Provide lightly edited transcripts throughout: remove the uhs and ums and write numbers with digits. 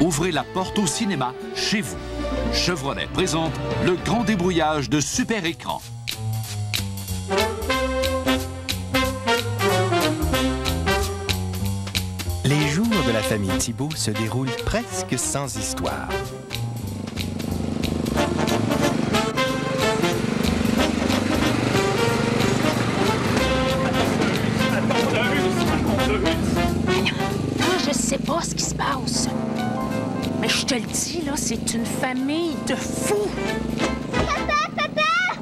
Ouvrez la porte au cinéma chez vous. Chevrolet présente le grand débrouillage de Super Écran. Les jours de la famille Thibault se déroulent presque sans histoire. Je sais pas ce qui se passe. Mais je te le dis, là, c'est une famille de fous. Papa, papa!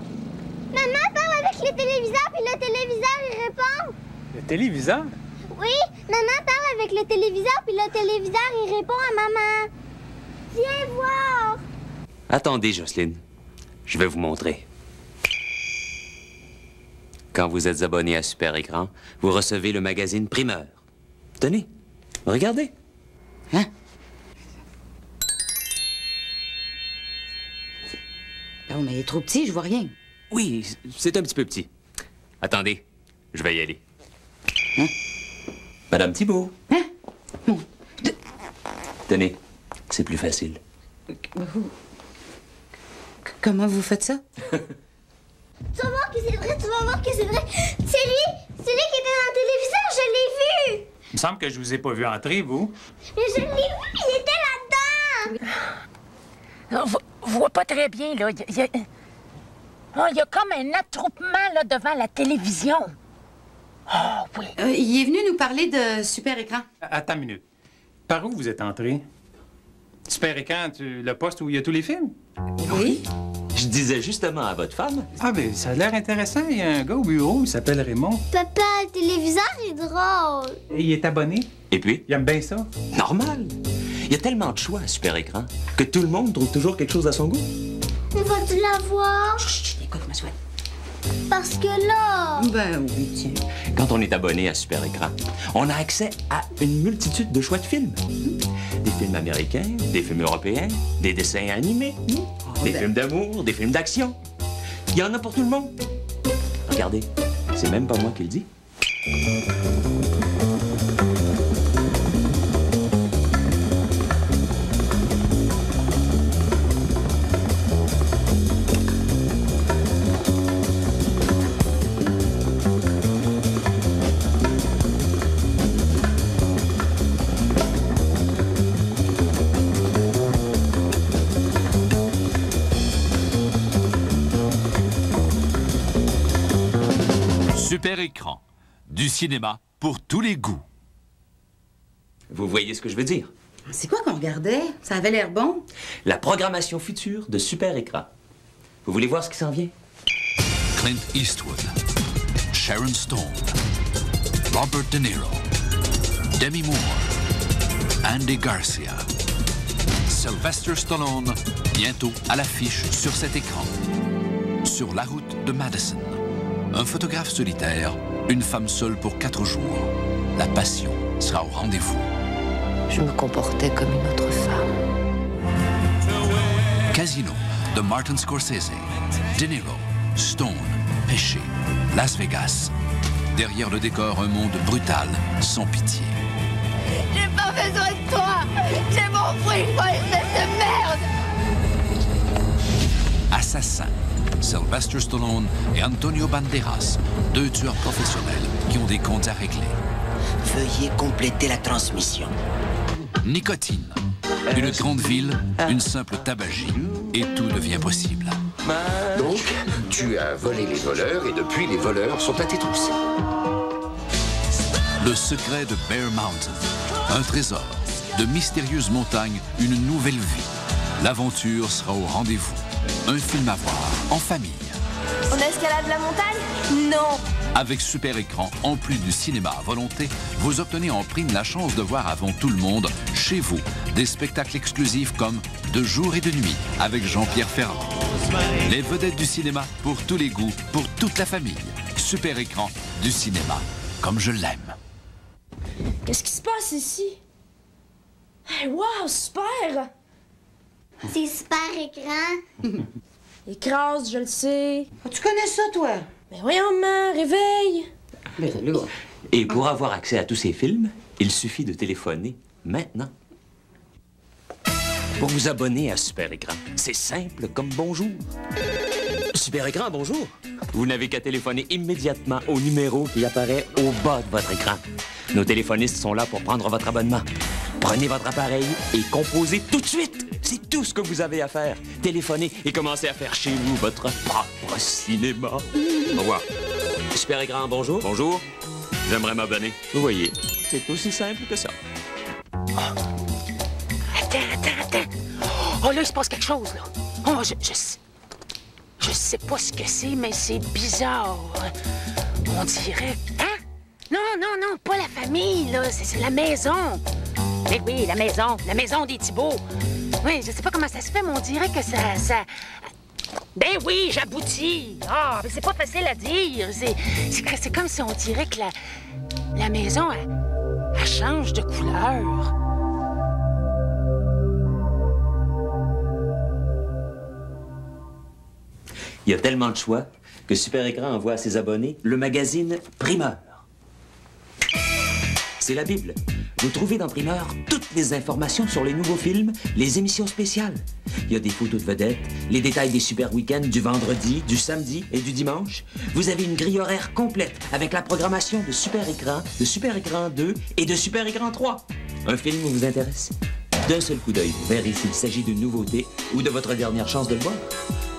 Maman parle avec le téléviseur, puis le téléviseur, il répond. Le téléviseur? Oui, maman parle avec le téléviseur, puis le téléviseur, il répond à maman. Viens voir. Attendez, Jocelyne. Je vais vous montrer. Quand vous êtes abonné à Super Écran, vous recevez le magazine Primeur. Tenez, regardez. Hein? Oh, mais il est trop petit, je vois rien. Oui, c'est un petit peu petit. Attendez, je vais y aller. Hein? Madame Thibault. Hein? Bon. Tenez, c'est plus facile. Comment vous faites ça? Tu vas voir que c'est vrai, tu vas voir que c'est vrai. C'est lui qui était dans le téléviseur, je l'ai vu. Il me semble que je vous ai pas vu entrer, vous. Mais je l'ai vu, il était là-dedans. On voit pas très bien, là. Il y a comme un attroupement, là, devant la télévision. Oh, oui. Il est venu nous parler de Super Écran. Attends une minute. Par où vous êtes entré? Super Écran, le poste où il y a tous les films? Oui. Je disais justement à votre femme. Ah, ben ça a l'air intéressant. Il y a un gars au bureau, il s'appelle Raymond. Papa, le téléviseur est drôle. Et il est abonné. Et puis? Il aime bien ça. Normal. Il y a tellement de choix à Super Écran que tout le monde trouve toujours quelque chose à son goût. On va-tu la voir? Chut, écoute-moi, souhaite. Parce que là... Ben oui, tiens. Quand on est abonné à Super Écran, on a accès à une multitude de choix de films. Des films américains, des films européens, des dessins animés, des films d'amour, des films d'action. Il y en a pour tout le monde. Regardez, c'est même pas moi qui le dis. Super Écran, du cinéma pour tous les goûts. Vous voyez ce que je veux dire? C'est quoi qu'on regardait? Ça avait l'air bon. La programmation future de Super Écran. Vous voulez voir ce qui s'en vient? Clint Eastwood, Sharon Stone, Robert De Niro, Demi Moore, Andy Garcia, Sylvester Stallone, bientôt à l'affiche sur cet écran. Sur la route de Madison, un photographe solitaire, une femme seule pour 4 jours. La passion sera au rendez-vous. Je me comportais comme une autre femme. Casino de Martin Scorsese, De Niro, Stone, Péché, Las Vegas. Derrière le décor, un monde brutal, sans pitié. J'ai pas besoin de toi. J'ai mon fruit, moi, espèce de merde. Assassin, Sylvester Stallone et Antonio Banderas, 2 tueurs professionnels qui ont des comptes à régler. Veuillez compléter la transmission. Nicotine, une grande ville, une simple tabagie, et tout devient possible. Donc, tu as volé les voleurs et depuis, les voleurs sont à tes trousses. Le secret de Bear Mountain, un trésor, de mystérieuses montagnes, une nouvelle vie. L'aventure sera au rendez-vous. Un film à voir en famille. On escalade la montagne? Non. Avec Super Écran, en plus du cinéma à volonté, vous obtenez en prime la chance de voir avant tout le monde, chez vous, des spectacles exclusifs comme De jour et de nuit avec Jean-Pierre Ferrand. Les vedettes du cinéma pour tous les goûts, pour toute la famille. Super Écran, du cinéma comme je l'aime. Qu'est-ce qui se passe ici? Hey, wow, super! C'est Super Écran. Écrase, je le sais. Ah, tu connais ça, toi? Mais voyons, maman, réveille. Mais là... Et pour avoir accès à tous ces films, il suffit de téléphoner maintenant. Pour vous abonner à Super Écran, c'est simple comme bonjour. Super Écran, bonjour. Vous n'avez qu'à téléphoner immédiatement au numéro qui apparaît au bas de votre écran. Nos téléphonistes sont là pour prendre votre abonnement. Prenez votre appareil et composez tout de suite. C'est tout ce que vous avez à faire. Téléphonez et commencez à faire chez vous votre propre cinéma. Au revoir. Super Écran, bonjour. Bonjour. J'aimerais m'abonner. Vous voyez, c'est aussi simple que ça. Attends. Oh, là, il se passe quelque chose, là. Oh, je sais pas ce que c'est, mais c'est bizarre. On dirait... Hein? Non, pas la famille, là. C'est la maison. Mais oui, la maison des Thibault. Oui, je sais pas comment ça se fait, mais on dirait que ça... Ben oui, j'aboutis. Ah, mais c'est pas facile à dire. C'est comme si on dirait que la maison, elle change de couleur. Il y a tellement de choix que Super Écran envoie à ses abonnés le magazine Primeur. C'est la Bible. Vous trouvez dans Primeur toutes les informations sur les nouveaux films, les émissions spéciales. Il y a des photos de vedettes, les détails des super week-ends du vendredi, du samedi et du dimanche. Vous avez une grille horaire complète avec la programmation de Super Écran 2 et de Super Écran 3. Un film vous intéresse? D'un seul coup d'œil, vous verrez s'il s'agit d'une nouveauté ou de votre dernière chance de le voir.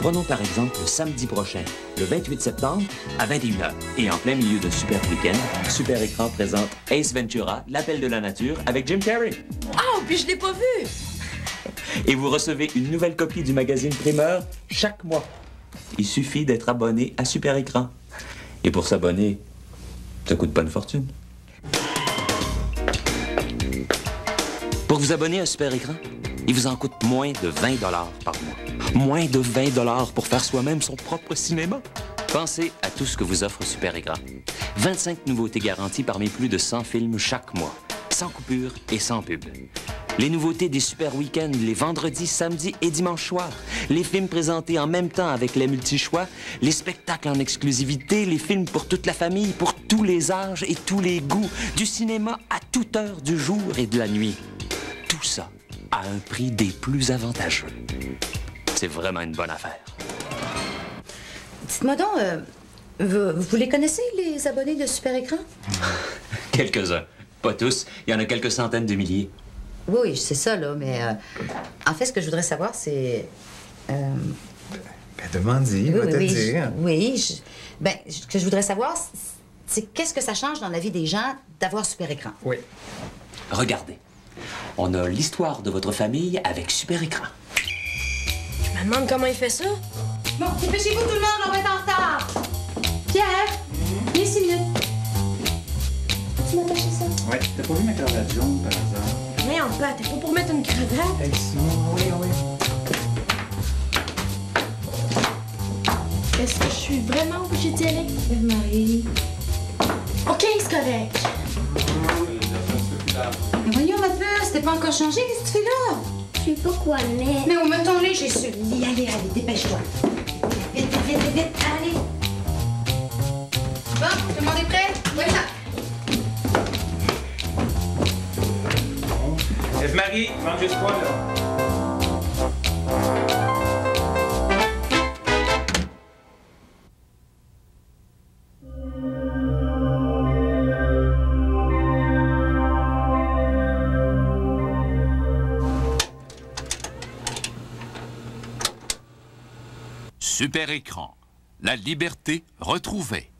Prenons par exemple le samedi prochain, le 28 septembre, à 21h. Et en plein milieu de Super Week-end, Super Écran présente Ace Ventura, L'appel de la nature, avec Jim Carrey. Oh, puis je l'ai pas vu! Et vous recevez une nouvelle copie du magazine Primeur chaque mois. Il suffit d'être abonné à Super Écran. Et pour s'abonner, ça coûte pas une fortune. Pour vous abonner à Super Écran, il vous en coûte moins de 20 $ par mois. Moins de 20 $ pour faire soi-même son propre cinéma. Pensez à tout ce que vous offre Super Écran. 25 nouveautés garanties parmi plus de 100 films chaque mois. Sans coupure et sans pub. Les nouveautés des super week-ends, les vendredis, samedis et dimanches soirs. Les films présentés en même temps avec les multi-choix. Les spectacles en exclusivité. Les films pour toute la famille, pour tous les âges et tous les goûts. Du cinéma à toute heure du jour et de la nuit. Tout ça à un prix des plus avantageux. C'est vraiment une bonne affaire. Dites-moi donc, vous les connaissez, les abonnés de Super Écran? Quelques-uns. Pas tous. Il y en a quelques centaines de milliers. Oui, c'est ça, là, mais en fait, ce que je voudrais savoir, c'est... Demande-y, va te dire. Oui, ce que je voudrais savoir, c'est qu'est-ce que ça change dans la vie des gens d'avoir Super Écran? Oui. Regardez. On a l'histoire de votre famille avec Super Écran. Je me demande comment il fait ça. Bon, dépêchez-vous tout le monde, on va être en retard. Pierre, viens 6 minutes. Tu m'as attaché ça? Ouais, t'as pas vu ma cravate jaune, par hasard? Voyons pas, t'es pas pour mettre une cravate? Hey, Simon, oui. Est-ce que je suis vraiment obligée d'y aller? Marie. OK, c'est correct. Mais voyons, ma peur, c'était pas encore changé, qu'est-ce que tu fais là? Je sais pas quoi mettre. Mais on met ton lit, j'ai su. Allez, dépêche-toi. Vite, allez. Bon, tout le monde est prêt? Voilà. Eve-Marie, mange juste quoi, là? Super Écran, la liberté retrouvée.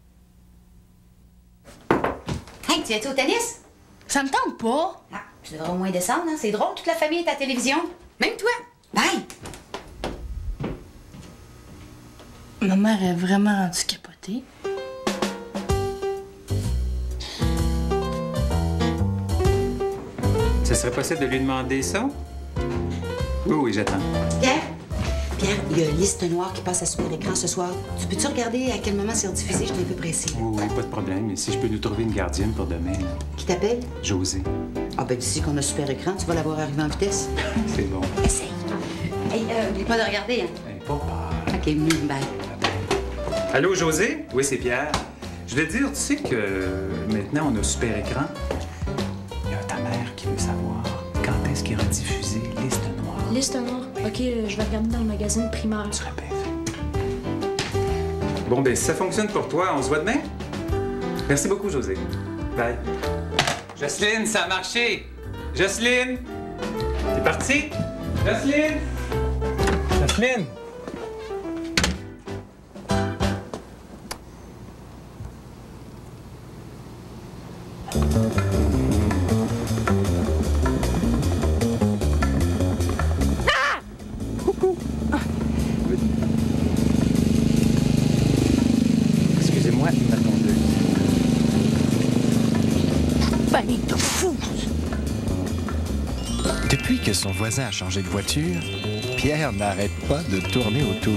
Hey, tu es au tennis? Ça me tente pas. Ah, tu devrais au moins descendre, hein? C'est drôle, toute la famille est à la télévision. Même toi. Bye! Ma mère est vraiment rendue capotée. Ça serait possible de lui demander ça? Oui, j'attends. Pierre, il y a une liste noire qui passe à Super Écran ce soir. Tu peux-tu regarder à quel moment c'est rediffusé? Je suis un peu pressée. Oui, pas de problème. Mais si je peux nous trouver une gardienne pour demain, là. Qui t'appelle? José. Ah, ben d'ici qu'on a Super Écran, tu vas l'avoir arrivé en vitesse. C'est bon. Essaye. Hey, n'oublie pas de regarder, hein? Hey, pas peur. OK, bye. Allô, José? Oui, c'est Pierre. Je voulais te dire, tu sais que maintenant, on a Super Écran. Il y a ta mère qui veut savoir quand est-ce qu'il est rediffusé Liste noire. Liste noire. OK, je vais regarder dans le magazine primaire. Tu répètes. Bon, ben si ça fonctionne pour toi, on se voit demain? Merci beaucoup, José. Bye. Jocelyne, ça a marché! Jocelyne! T'es partie? Jocelyne! Jocelyne! Excusez-moi, ma tondeuse. Ben, il te fout! Depuis que son voisin a changé de voiture, Pierre n'arrête pas de tourner autour.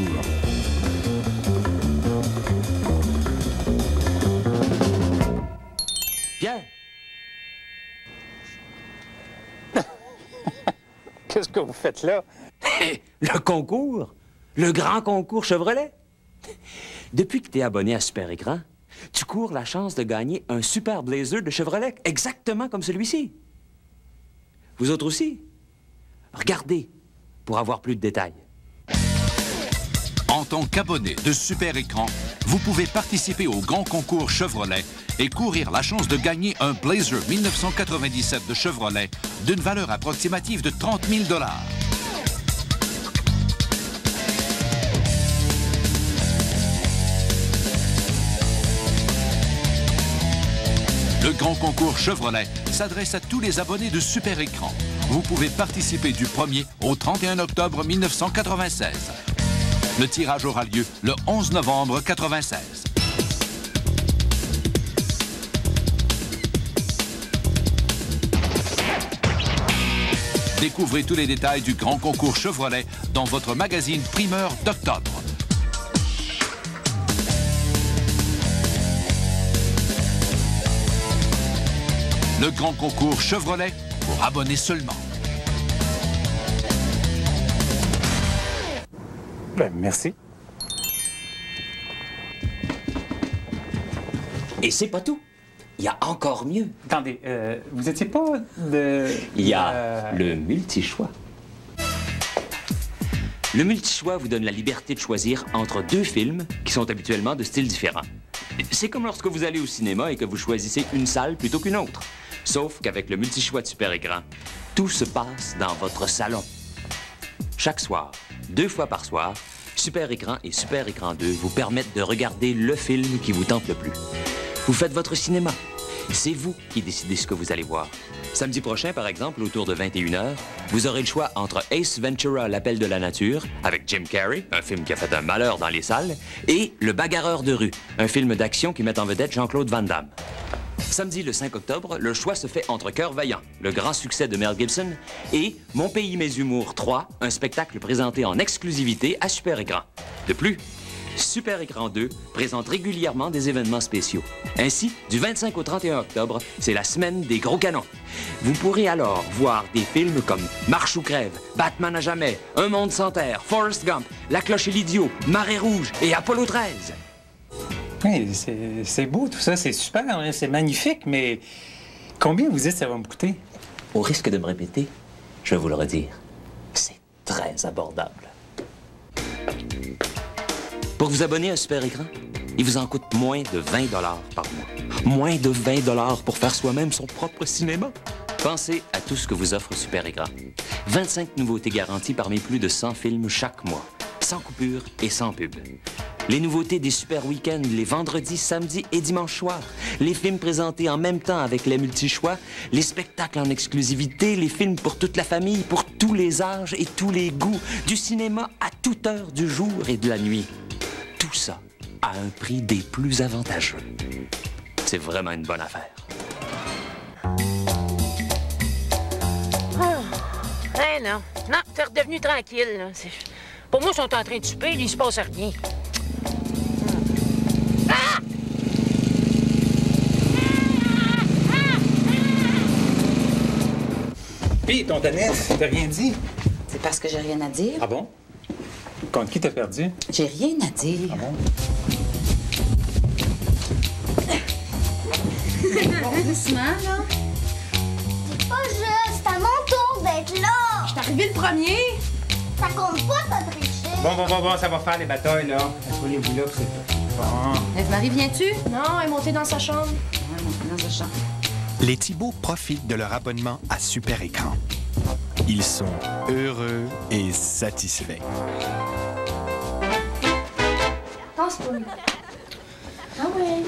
Pierre! Qu'est-ce que vous faites là? Le concours! Le grand concours Chevrolet! Depuis que tu es abonné à Super Écran, tu cours la chance de gagner un super blazer de Chevrolet, exactement comme celui-ci. Vous autres aussi? Regardez pour avoir plus de détails. En tant qu'abonné de Super Écran, vous pouvez participer au grand concours Chevrolet et courir la chance de gagner un Blazer 1997 de Chevrolet d'une valeur approximative de 30 000 $. Le grand concours Chevrolet s'adresse à tous les abonnés de Super Écran. Vous pouvez participer du 1er au 31 octobre 1996. Le tirage aura lieu le 11 novembre 1996. Découvrez tous les détails du grand concours Chevrolet dans votre magazine primeur d'octobre. Le grand concours Chevrolet pour abonnés seulement. Ben, merci. Et c'est pas tout. Il y a encore mieux. Attendez, vous étiez pas de... Il y a le multi-choix. Le multi-choix vous donne la liberté de choisir entre deux films qui sont habituellement de styles différents. C'est comme lorsque vous allez au cinéma et que vous choisissez une salle plutôt qu'une autre. Sauf qu'avec le multi-choix de Super Écran, tout se passe dans votre salon. Chaque soir, 2 fois par soir, Super Écran et Super Écran 2 vous permettent de regarder le film qui vous tente le plus. Vous faites votre cinéma. C'est vous qui décidez ce que vous allez voir. Samedi prochain, par exemple, autour de 21h, vous aurez le choix entre Ace Ventura, l'appel de la nature, avec Jim Carrey, un film qui a fait un malheur dans les salles, et Le bagarreur de rue, un film d'action qui met en vedette Jean-Claude Van Damme. Samedi, le 5 octobre, le choix se fait entre Cœur vaillant, le grand succès de Mel Gibson, et Mon pays, mes humours 3, un spectacle présenté en exclusivité à Super Écran. De plus, Super Écran 2 présente régulièrement des événements spéciaux. Ainsi, du 25 au 31 octobre, c'est la semaine des gros canons. Vous pourrez alors voir des films comme Marche ou crève, Batman à jamais, Un monde sans terre, Forrest Gump, La cloche et l'idiot, Marée rouge et Apollo 13. Oui, c'est beau tout ça, c'est super, hein, c'est magnifique, mais combien vous dites que ça va me coûter? Au risque de me répéter, je vais vous le redire, c'est très abordable. Pour vous abonner à Super Écran, il vous en coûte moins de 20 $ par mois. Moins de 20 $ pour faire soi-même son propre cinéma. Pensez à tout ce que vous offre Super Écran. 25 nouveautés garanties parmi plus de 100 films chaque mois. Sans coupure et sans pub. Les nouveautés des super week-ends, les vendredis, samedis et dimanches soirs. Les films présentés en même temps avec les multi-choix. Les spectacles en exclusivité. Les films pour toute la famille, pour tous les âges et tous les goûts. Du cinéma à toute heure du jour et de la nuit. Tout ça à un prix des plus avantageux. C'est vraiment une bonne affaire. Eh non, non, t'es redevenu tranquille, là. Pour moi, ils sont en train de souper, il se passe rien. Ah! Pis, ton Tanès, t'as rien dit? C'est parce que j'ai rien à dire. Ah bon? Contre qui t'as perdu? J'ai rien à dire. Ah bon? Doucement, là. C'est pas juste, à mon tour d'être là. Je suis arrivé le premier. Ça compte pas, t'as triché. Bon, ça va faire les batailles, là. Asseyez-vous là, que c'est bon. Ève-Marie, viens-tu? Non, elle est montée dans sa chambre. Ouais, montée dans sa chambre. Les Thibault profitent de leur abonnement à Super Écran. Ils sont heureux et satisfaits. Pense-toi. Ah ouais.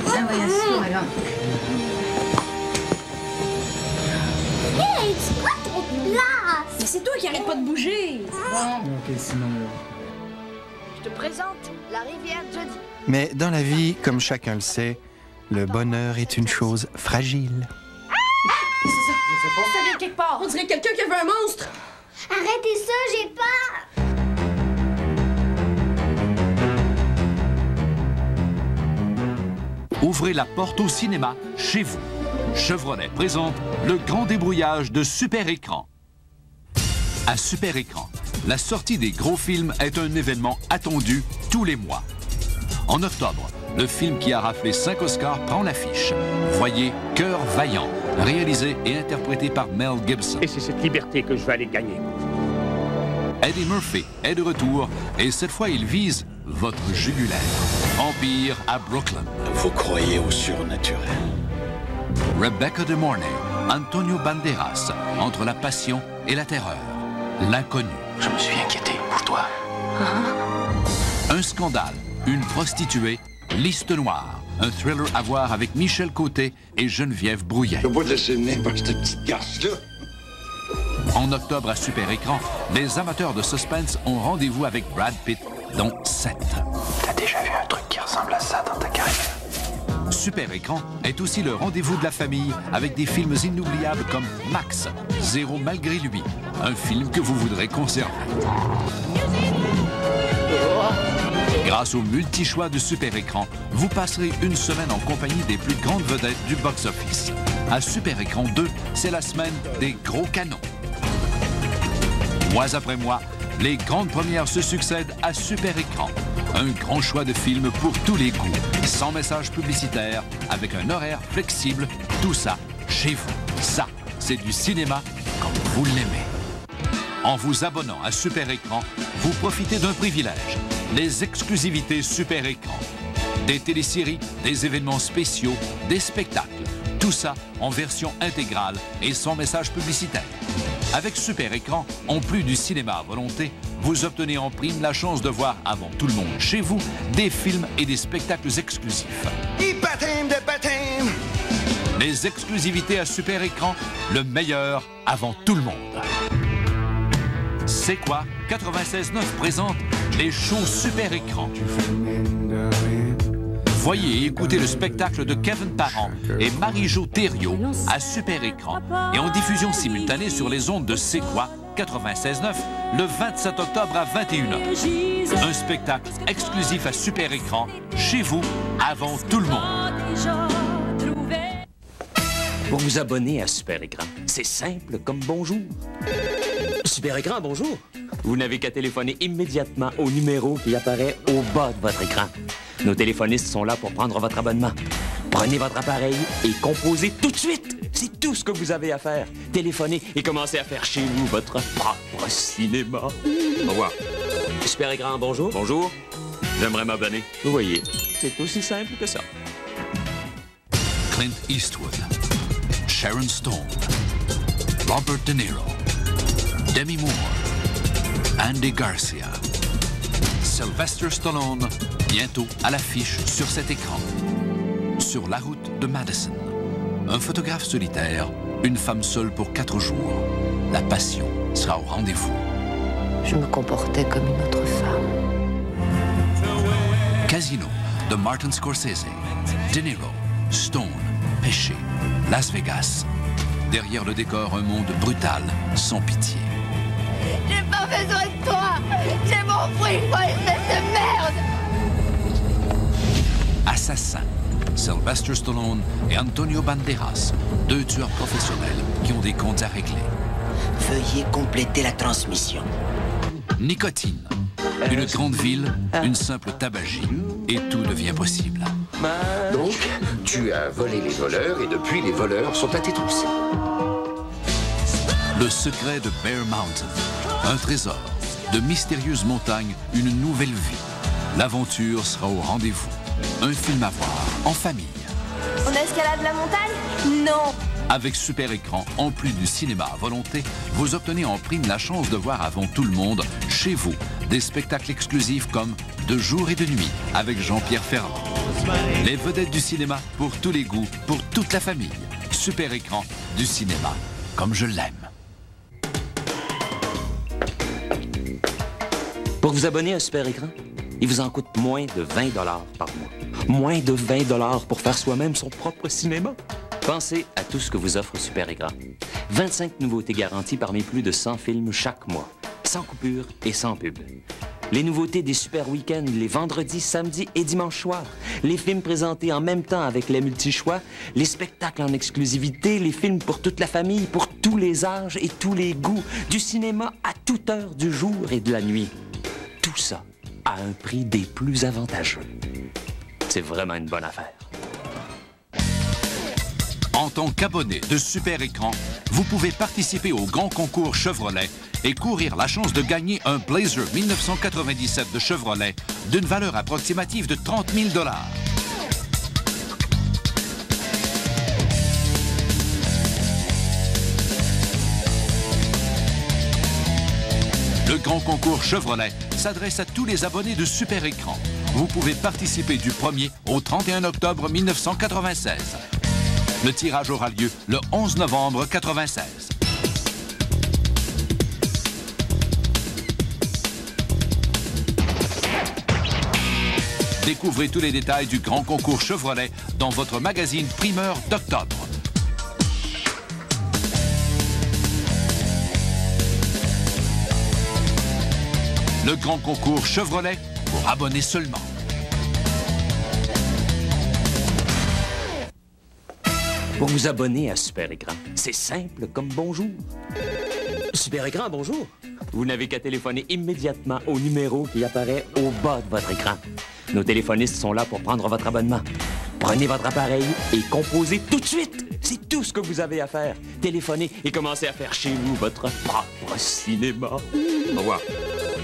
Ah oui, assis-toi, là. Hey, tu prends trop de place. Mais c'est toi qui arrête pas de bouger. OK, sinon, là. Je te présente la rivière Jody. Mais dans la vie, comme chacun le sait, le bonheur est une chose fragile. C'est ça. Ça vient de quelque part. On dirait quelqu'un qui a vu un monstre. Arrêtez ça, j'ai peur. Ouvrez la porte au cinéma chez vous. Chevrolet présente le grand débrouillage de Super Écran. À Super Écran, la sortie des gros films est un événement attendu tous les mois. En octobre, le film qui a raflé 5 Oscars prend l'affiche. Voyez Cœur vaillant, réalisé et interprété par Mel Gibson. Et c'est cette liberté que je vais aller gagner. Eddie Murphy est de retour et cette fois il vise votre jugulaire. Vampire à Brooklyn. Vous croyez au surnaturel? Rebecca De Mornay, Antonio Banderas, entre la passion et la terreur. L'inconnu. Je me suis inquiété pour toi. Un scandale, une prostituée, liste noire. Un thriller à voir avec Michel Côté et Geneviève Brouillet. Je vais pas te laisser mener par cette petite garce-là. En octobre à Super Écran, les amateurs de suspense ont rendez-vous avec Brad Pitt, dont 7. T'as déjà vu un truc qui ressemble à ça dans ta carrière? Super Écran est aussi le rendez-vous de la famille avec des films inoubliables comme Max, Zéro malgré lui, un film que vous voudrez conserver. Grâce au multi-choix de Super Écran, vous passerez une semaine en compagnie des plus grandes vedettes du box-office. À Super Écran 2, c'est la semaine des gros canons. Mois après mois, les grandes premières se succèdent à Super Écran. Un grand choix de films pour tous les goûts, sans message publicitaire, avec un horaire flexible, tout ça chez vous. Ça, c'est du cinéma comme vous l'aimez. En vous abonnant à Super Écran, vous profitez d'un privilège, les exclusivités Super Écran. Des téléséries, des événements spéciaux, des spectacles, tout ça en version intégrale et sans message publicitaire. Avec Super Écran, en plus du cinéma à volonté, vous obtenez en prime la chance de voir avant tout le monde chez vous des films et des spectacles exclusifs. Les exclusivités à Super Écran, le meilleur avant tout le monde. C'est quoi 96.9 présente les shows Super Écran. Voyez et écoutez le spectacle de Kevin Parent et Marie-Jo Thériault à Super Écran et en diffusion simultanée sur les ondes de C'est quoi 96.9 le 27 octobre à 21h. Un spectacle exclusif à Super Écran, chez vous, avant tout le monde. Pour vous abonner à Super Écran, c'est simple comme bonjour. Super Écran, bonjour. Vous n'avez qu'à téléphoner immédiatement au numéro qui apparaît au bas de votre écran. Nos téléphonistes sont là pour prendre votre abonnement. Prenez votre appareil et composez tout de suite. C'est tout ce que vous avez à faire. Téléphonez et commencez à faire chez vous votre propre cinéma. Au revoir. Super Écran, bonjour. Bonjour. J'aimerais m'abonner. Vous voyez, c'est aussi simple que ça. Clint Eastwood, Sharon Stone, Robert De Niro, Demi Moore, Andy Garcia, Sylvester Stallone, bientôt à l'affiche sur cet écran. Sur la route de Madison, un photographe solitaire, une femme seule pour 4 jours. La passion sera au rendez-vous. Je me comportais comme une autre femme. Casino de Martin Scorsese, De Niro, Stone, Péché, Las Vegas. Derrière le décor, un monde brutal, sans pitié. J'ai pas besoin de toi. J'ai mon fruit, moi, espèce de merde. Assassin, Sylvester Stallone et Antonio Banderas, 2 tueurs professionnels qui ont des comptes à régler. Veuillez compléter la transmission. Nicotine, une grande ville, une simple tabagie, et tout devient possible. Donc, tu as volé les voleurs et depuis, les voleurs sont à tes trousses. Le secret de Bear Mountain. Un trésor. De mystérieuses montagnes, une nouvelle vie. L'aventure sera au rendez-vous. Un film à voir en famille. On escalade la montagne? Non. Avec Super Écran, en plus du cinéma à volonté, vous obtenez en prime la chance de voir avant tout le monde, chez vous, des spectacles exclusifs comme De jour et de nuit avec Jean-Pierre Ferrand. Les vedettes du cinéma pour tous les goûts, pour toute la famille. Super Écran, du cinéma comme je l'aime. Pour vous abonner à Super Écran, il vous en coûte moins de 20 $ par mois. Moins de 20 $ pour faire soi-même son propre cinéma. Pensez à tout ce que vous offre Super Écran. 25 nouveautés garanties parmi plus de 100 films chaque mois. Sans coupure et sans pub. Les nouveautés des super week-ends, les vendredis, samedis et dimanches soirs. Les films présentés en même temps avec les multi-choix. Les spectacles en exclusivité. Les films pour toute la famille, pour tous les âges et tous les goûts. Du cinéma à toute heure du jour et de la nuit. Tout ça à un prix des plus avantageux. C'est vraiment une bonne affaire. En tant qu'abonné de Super Écran, vous pouvez participer au grand concours Chevrolet et courir la chance de gagner un Blazer 1997 de Chevrolet d'une valeur approximative de 30 000 $. Le grand concours Chevrolet s'adresse à tous les abonnés de Super Écran. Vous pouvez participer du 1er au 31 octobre 1996. Le tirage aura lieu le 11 novembre 1996. Découvrez tous les détails du grand concours Chevrolet dans votre magazine primeur d'octobre. Le grand concours Chevrolet pour abonnés seulement. Pour vous abonner à Super Écran, c'est simple comme bonjour. Super Écran, bonjour. Vous n'avez qu'à téléphoner immédiatement au numéro qui apparaît au bas de votre écran. Nos téléphonistes sont là pour prendre votre abonnement. Prenez votre appareil et composez tout de suite. C'est tout ce que vous avez à faire. Téléphonez et commencez à faire chez vous votre propre cinéma. Au revoir.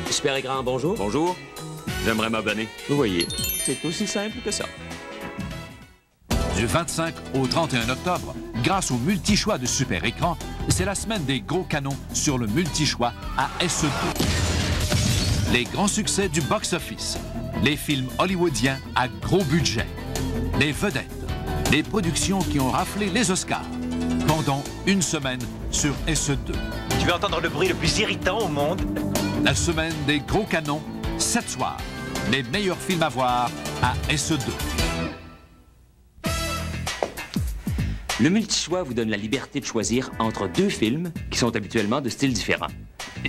Super Écran, bonjour. Bonjour. J'aimerais m'abonner. Vous voyez, c'est aussi simple que ça. Du 25 au 31 octobre, grâce au multi-choix de Super Écran, c'est la semaine des gros canons sur le multi-choix à SE2. Les grands succès du box-office, les films hollywoodiens à gros budget, les vedettes, les productions qui ont raflé les Oscars, pendant une semaine sur SE2. Tu veux entendre le bruit le plus irritant au monde? La semaine des gros canons, 7 soirs. Les meilleurs films à voir à SE2. Le multi-choix vous donne la liberté de choisir entre deux films qui sont habituellement de styles différents.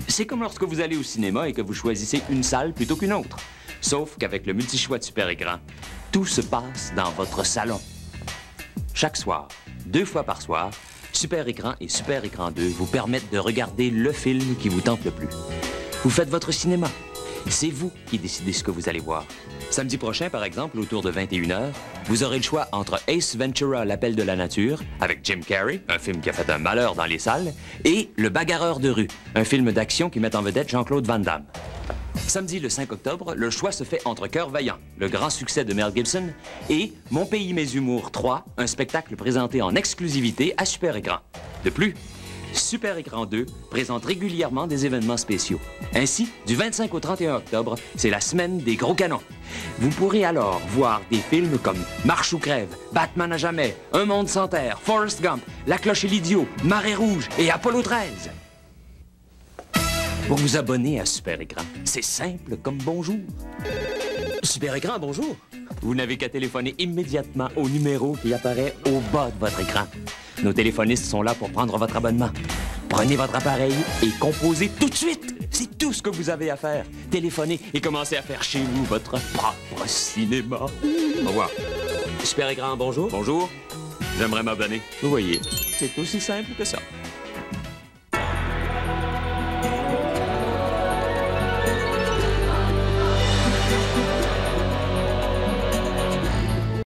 C'est comme lorsque vous allez au cinéma et que vous choisissez une salle plutôt qu'une autre. Sauf qu'avec le multi-choix de Super Écran, tout se passe dans votre salon. Chaque soir, 2 fois par soir, Super Écran et Super Écran 2 vous permettent de regarder le film qui vous tente le plus. Vous faites votre cinéma. C'est vous qui décidez ce que vous allez voir. Samedi prochain, par exemple, autour de 21h, vous aurez le choix entre Ace Ventura, l'appel de la nature, avec Jim Carrey, un film qui a fait un malheur dans les salles, et Le bagarreur de rue, un film d'action qui met en vedette Jean-Claude Van Damme. Samedi, le 5 octobre, le choix se fait entre Cœur vaillant, le grand succès de Mel Gibson, et Mon pays, mes humours 3, un spectacle présenté en exclusivité à Super Écran. De plus, Super Écran 2 présente régulièrement des événements spéciaux. Ainsi, du 25 au 31 octobre, c'est la semaine des gros canons. Vous pourrez alors voir des films comme Marche ou crève, Batman à jamais, Un monde sans terre, Forrest Gump, La cloche et l'idiot, Marée rouge et Apollo 13. Pour vous abonner à Super Écran, c'est simple comme bonjour. Super Écran, bonjour. Vous n'avez qu'à téléphoner immédiatement au numéro qui apparaît au bas de votre écran. Nos téléphonistes sont là pour prendre votre abonnement. Prenez votre appareil et composez tout de suite. C'est tout ce que vous avez à faire. Téléphonez et commencez à faire chez vous votre propre cinéma. Au revoir. Super Écran, bonjour. Bonjour. J'aimerais m'abonner. Vous voyez, c'est aussi simple que ça.